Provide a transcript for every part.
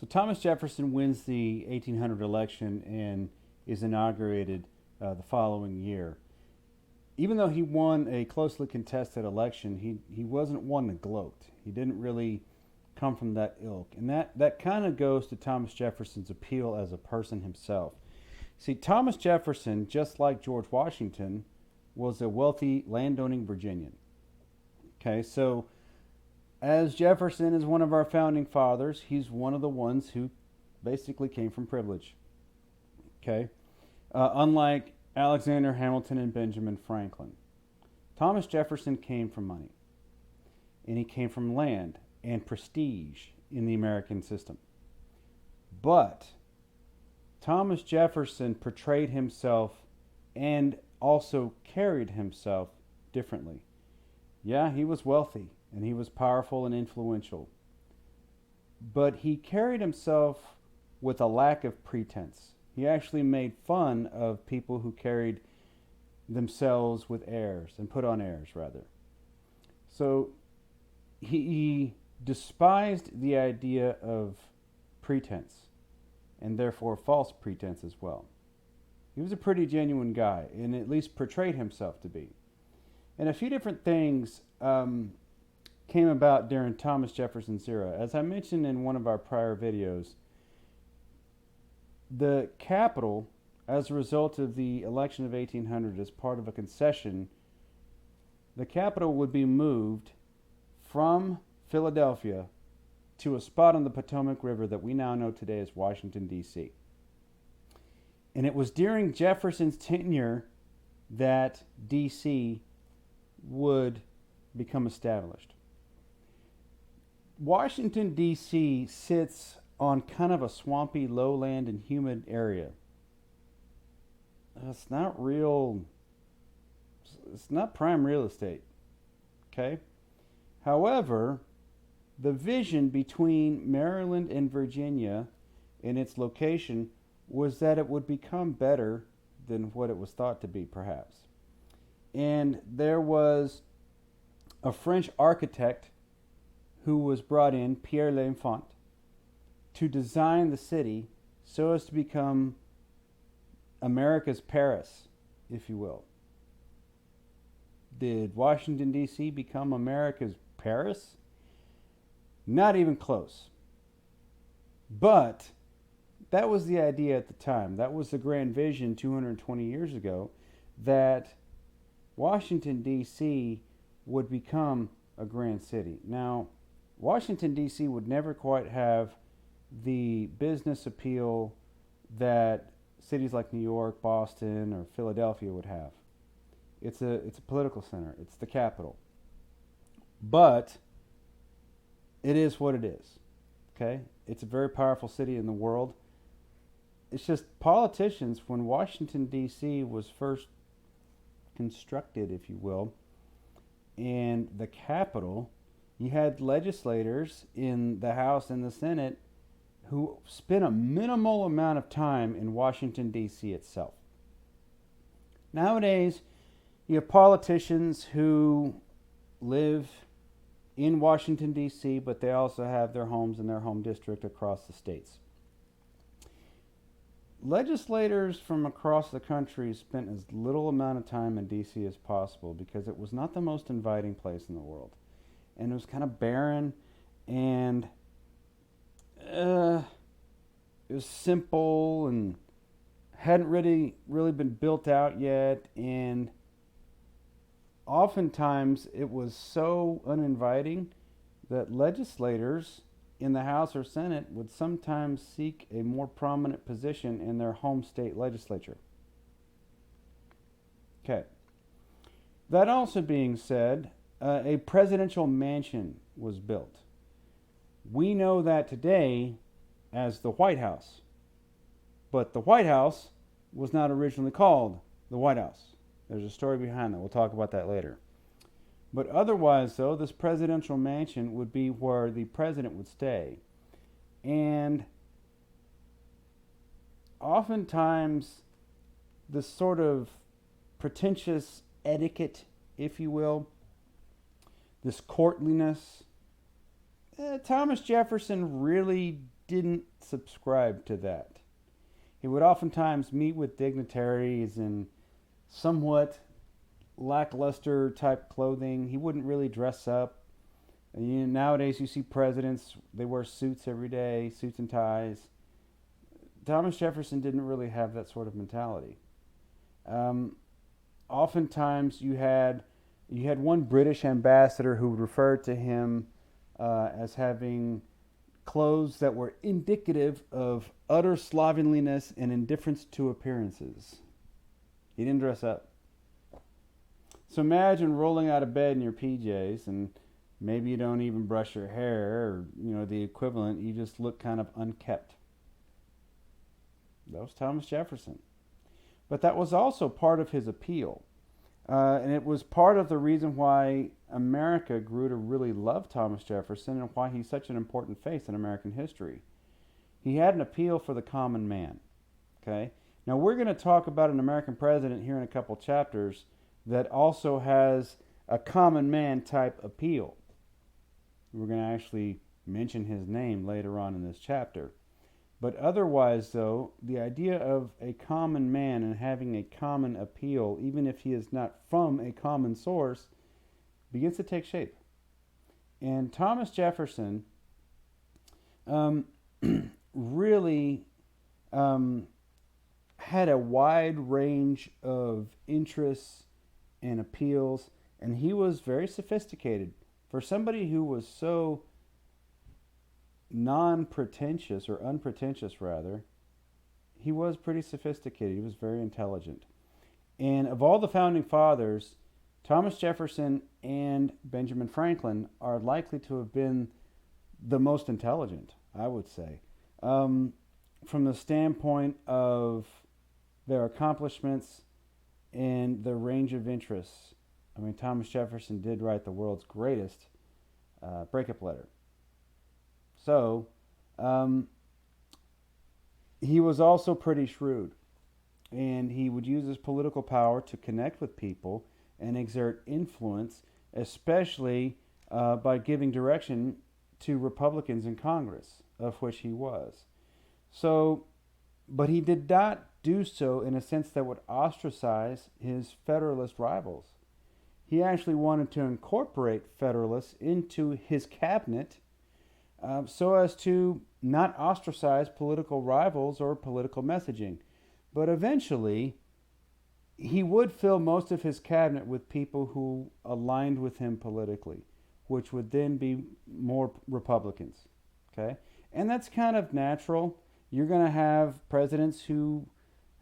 So Thomas Jefferson wins the 1800 election and is inaugurated the following year. Even though he won a closely contested election, he wasn't one to gloat. He didn't really come from that ilk. And that kind of goes to Thomas Jefferson's appeal as a person himself. See, Thomas Jefferson, just like George Washington, was a wealthy landowning Virginian. Okay, so as Jefferson is one of our founding fathers, he's one of the ones who basically came from privilege. Okay, unlike Alexander Hamilton and Benjamin Franklin, Thomas Jefferson came from money, and he came from land and prestige in the American system. But Thomas Jefferson portrayed himself and also carried himself differently. Yeah, he was wealthy and he was powerful and influential, but he carried himself with a lack of pretense. He actually made fun of people who carried themselves with airs and put on airs, rather. So he despised the idea of pretense and therefore false pretense as well. He was a pretty genuine guy and at least portrayed himself to be. And a few different things came about during Thomas Jefferson's era. As I mentioned in one of our prior videos, the capital, as a result of the election of 1800 as part of a concession, the capital would be moved from Philadelphia to a spot on the Potomac River that we now know today as Washington, D.C. And it was during Jefferson's tenure that D.C. would become established. Washington, D.C. sits on kind of a swampy, lowland, and humid area. It's not prime real estate. Okay? However, the vision between Maryland and Virginia in its location was that it would become better than what it was thought to be, perhaps. And there was a French architect who was brought in, Pierre L'Enfant, to design the city so as to become America's Paris, if you will. Did Washington, D.C. become America's Paris? Not even close. But that was the idea at the time. That was the grand vision 220 years ago, that Washington, D.C. would become a grand city. Now, Washington, D.C. would never quite have the business appeal that cities like New York, Boston, or Philadelphia would have. It's a political center. It's the capital. But it is what it is. Okay? It's a very powerful city in the world. It's just politicians, when Washington, D.C. was first constructed, if you will, and the capital, you had legislators in the House and the Senate who spent a minimal amount of time in Washington, D.C. itself. Nowadays, you have politicians who live in Washington, D.C., but they also have their homes in their home district across the states. Legislators from across the country spent as little amount of time in D.C. as possible because it was not the most inviting place in the world. And it was kind of barren, and it was simple and hadn't really been built out yet, and oftentimes it was so uninviting that legislators in the House or Senate would sometimes seek a more prominent position in their home state legislature. Okay. That also being said, a presidential mansion was built. We know that today as the White House. But the White House was not originally called the White House. There's a story behind that. We'll talk about that later. But otherwise, though, this presidential mansion would be where the president would stay. And oftentimes, this sort of pretentious etiquette, if you will, this courtliness, Thomas Jefferson really didn't subscribe to that. He would oftentimes meet with dignitaries in somewhat lackluster type clothing. He wouldn't really dress up. Nowadays, you see presidents, they wear suits every day, suits and ties. Thomas Jefferson didn't really have that sort of mentality. Oftentimes, you had one British ambassador who referred to him as having clothes that were indicative of utter slovenliness and indifference to appearances. He didn't dress up. So imagine rolling out of bed in your PJs, and maybe you don't even brush your hair, or the equivalent. You just look kind of unkept. That was Thomas Jefferson. But that was also part of his appeal. And it was part of the reason why America grew to really love Thomas Jefferson and why he's such an important face in American history. He had an appeal for the common man. Okay? Now we're going to talk about an American president here in a couple chapters that also has a common man type appeal. We're going to actually mention his name later on in this chapter. But otherwise, though, the idea of a common man and having a common appeal, even if he is not from a common source, begins to take shape. And Thomas Jefferson really had a wide range of interests and appeals, and he was very sophisticated. For somebody who was so non-pretentious, or unpretentious rather, he was pretty sophisticated. He was very intelligent. And of all the founding fathers, Thomas Jefferson and Benjamin Franklin are likely to have been the most intelligent, I would say, from the standpoint of their accomplishments and the range of interests. I mean, Thomas Jefferson did write the world's greatest breakup letter. So, he was also pretty shrewd, and he would use his political power to connect with people and exert influence, especially by giving direction to Republicans in Congress, of which he was. So, but he did not do so in a sense that would ostracize his Federalist rivals. He actually wanted to incorporate Federalists into his cabinet so as to not ostracize political rivals or political messaging. But eventually, he would fill most of his cabinet with people who aligned with him politically, which would then be more Republicans. Okay? And that's kind of natural. You're going to have presidents who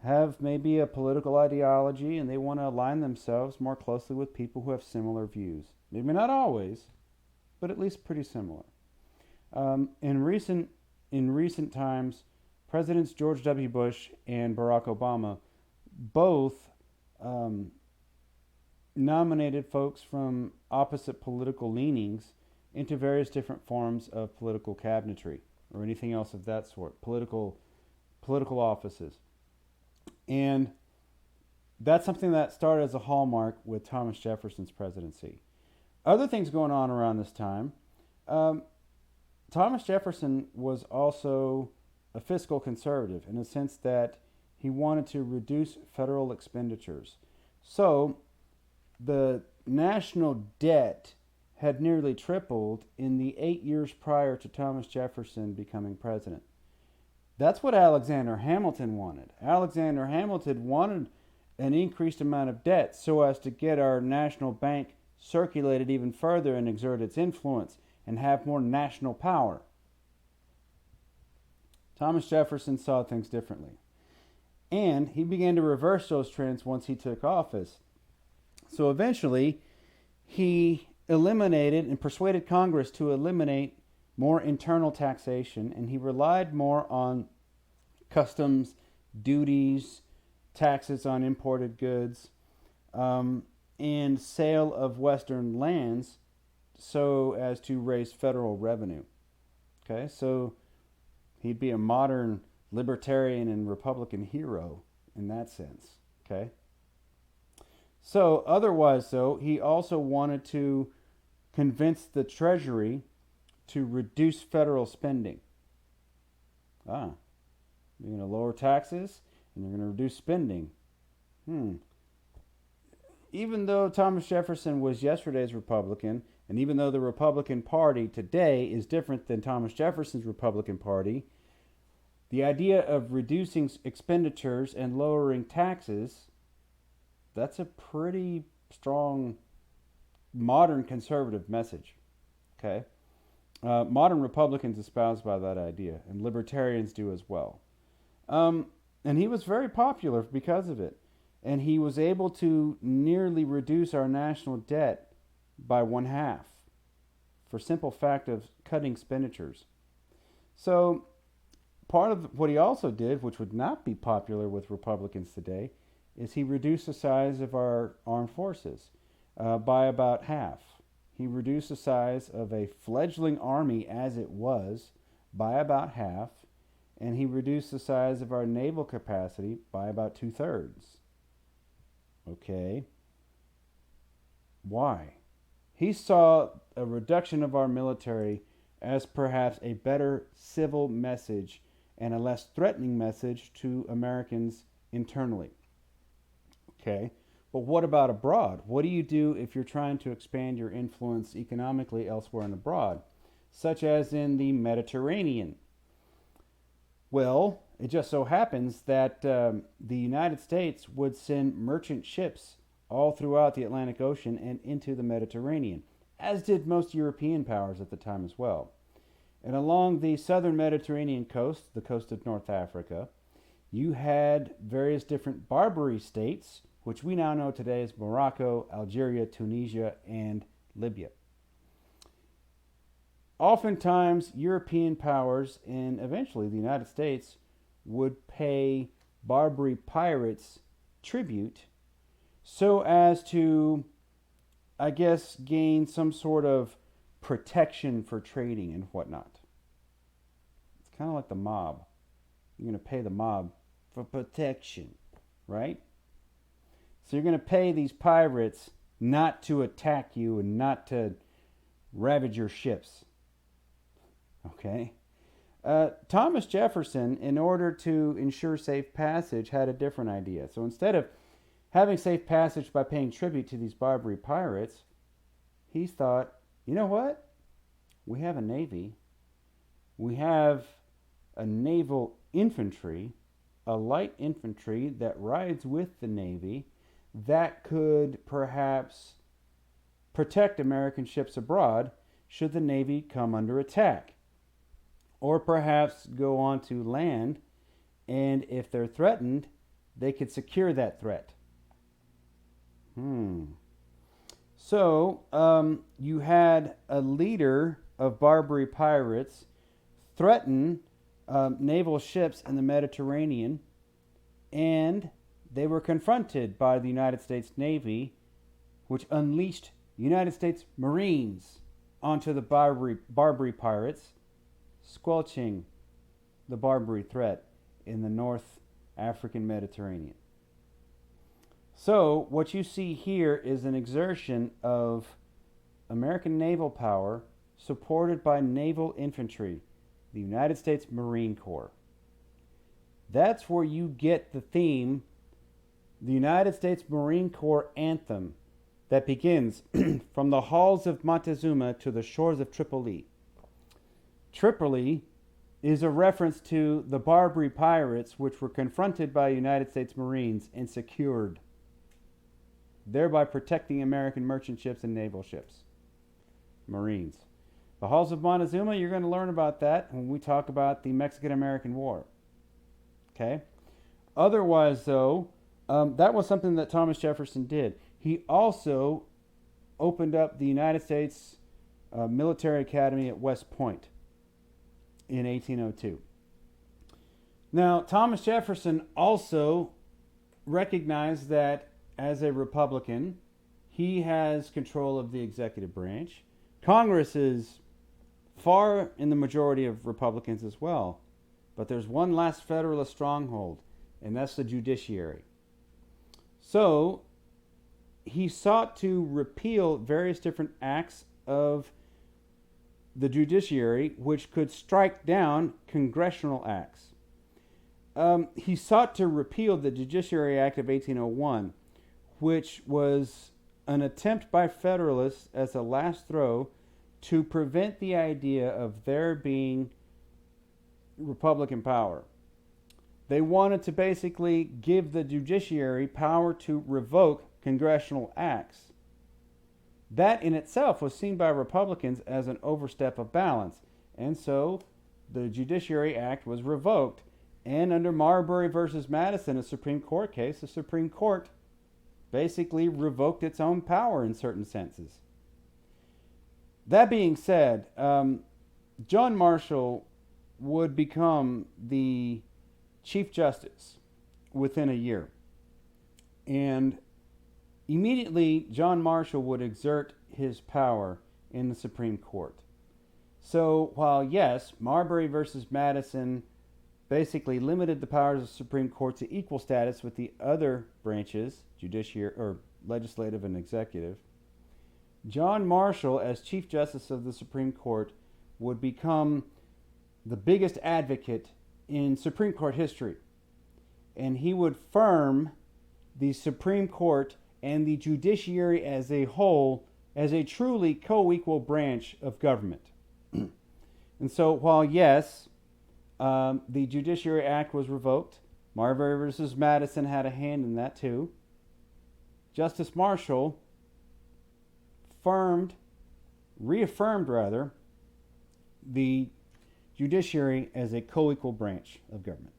have maybe a political ideology and they want to align themselves more closely with people who have similar views. Maybe not always, but at least pretty similar. In recent times, Presidents George W. Bush and Barack Obama both nominated folks from opposite political leanings into various different forms of political cabinetry or anything else of that sort, political offices. And that's something that started as a hallmark with Thomas Jefferson's presidency. Other things going on around this time, Thomas Jefferson was also a fiscal conservative in the sense that he wanted to reduce federal expenditures. So the national debt had nearly tripled in the 8 years prior to Thomas Jefferson becoming president. That's what Alexander Hamilton wanted. Alexander Hamilton wanted an increased amount of debt so as to get our national bank circulated even further and exert its influence and have more national power. Thomas Jefferson saw things differently. And he began to reverse those trends once he took office. So eventually, he eliminated and persuaded Congress to eliminate more internal taxation, and he relied more on customs, duties, taxes on imported goods, and sale of Western lands so as to raise federal revenue. Okay, so he'd be a modern libertarian and Republican hero in that sense. Okay. So otherwise, though, he also wanted to convince the Treasury to reduce federal spending. Ah, you're going to lower taxes and you're going to reduce spending. Hmm. Even though Thomas Jefferson was yesterday's Republican, and even though the Republican Party today is different than Thomas Jefferson's Republican Party, the idea of reducing expenditures and lowering taxes, that's a pretty strong modern conservative message. Okay? Modern Republicans espouse by that idea, and libertarians do as well. Um, and he was very popular because of it. And he was able to nearly reduce our national debt by one half for simple fact of cutting expenditures. So part of what he also did, which would not be popular with Republicans today, is he reduced the size of our armed forces by about half. He reduced the size of a fledgling army as it was by about half, and he reduced the size of our naval capacity by about 2/3. Okay. Why? He saw a reduction of our military as perhaps a better civil message and a less threatening message to Americans internally. Okay. But what about abroad? What do you do if you're trying to expand your influence economically elsewhere and abroad, such as in the Mediterranean? Well, it just so happens that the United States would send merchant ships all throughout the Atlantic Ocean and into the Mediterranean, as did most European powers at the time as well. And along the southern Mediterranean coast, the coast of North Africa, you had various different Barbary states, which we now know today as Morocco, Algeria, Tunisia, and Libya. Oftentimes, European powers and eventually the United States would pay Barbary pirates tribute so as to, I guess, gain some sort of protection for trading and whatnot. It's kind of like the mob. You're going to pay the mob for protection, right? So you're going to pay these pirates not to attack you and not to ravage your ships. Okay? Thomas Jefferson, in order to ensure safe passage, had a different idea. So instead of having safe passage by paying tribute to these Barbary pirates, he thought, you know what? We have a navy. We have a naval infantry, a light infantry that rides with the navy that could perhaps protect American ships abroad should the navy come under attack. Or perhaps go on to land, and if they're threatened, they could secure that threat. So you had a leader of Barbary pirates threaten naval ships in the Mediterranean, and they were confronted by the United States Navy, which unleashed United States Marines onto the Barbary pirates, squelching the Barbary threat in the North African Mediterranean. So, what you see here is an exertion of American naval power supported by naval infantry, the United States Marine Corps. That's where you get the theme, the United States Marine Corps anthem that begins from the halls of Montezuma to the shores of Tripoli. Tripoli is a reference to the Barbary pirates, which were confronted by United States Marines and secured, thereby protecting American merchant ships and naval ships. Marines. The halls of Montezuma, you're going to learn about that when we talk about the Mexican-American War. Okay? Otherwise, though, that was something that Thomas Jefferson did. He also opened up the United States Military Academy at West Point in 1802. Now, Thomas Jefferson also recognized that as a Republican, he has control of the executive branch. Congress is far in the majority of Republicans as well. But there's one last Federalist stronghold, and that's the judiciary. So he sought to repeal various different acts of the judiciary, which could strike down congressional acts. He sought to repeal the Judiciary Act of 1801, which was an attempt by Federalists as a last throw to prevent the idea of there being Republican power. They wanted to basically give the judiciary power to revoke congressional acts. That in itself was seen by Republicans as an overstep of balance, and so the Judiciary Act was revoked. And under Marbury versus Madison, a Supreme Court case, the Supreme Court basically revoked its own power in certain senses. That being said, John Marshall would become the Chief Justice within a year. And immediately, John Marshall would exert his power in the Supreme Court. So while, yes, Marbury versus Madison basically limited the powers of the Supreme Court to equal status with the other branches, judiciary or legislative and executive, John Marshall, as Chief Justice of the Supreme Court, would become the biggest advocate in Supreme Court history. And he would firm the Supreme Court and the judiciary as a whole as a truly co-equal branch of government. And so while, yes, the Judiciary Act was revoked, Marbury versus Madison had a hand in that too, Justice Marshall reaffirmed the judiciary as a co-equal branch of government.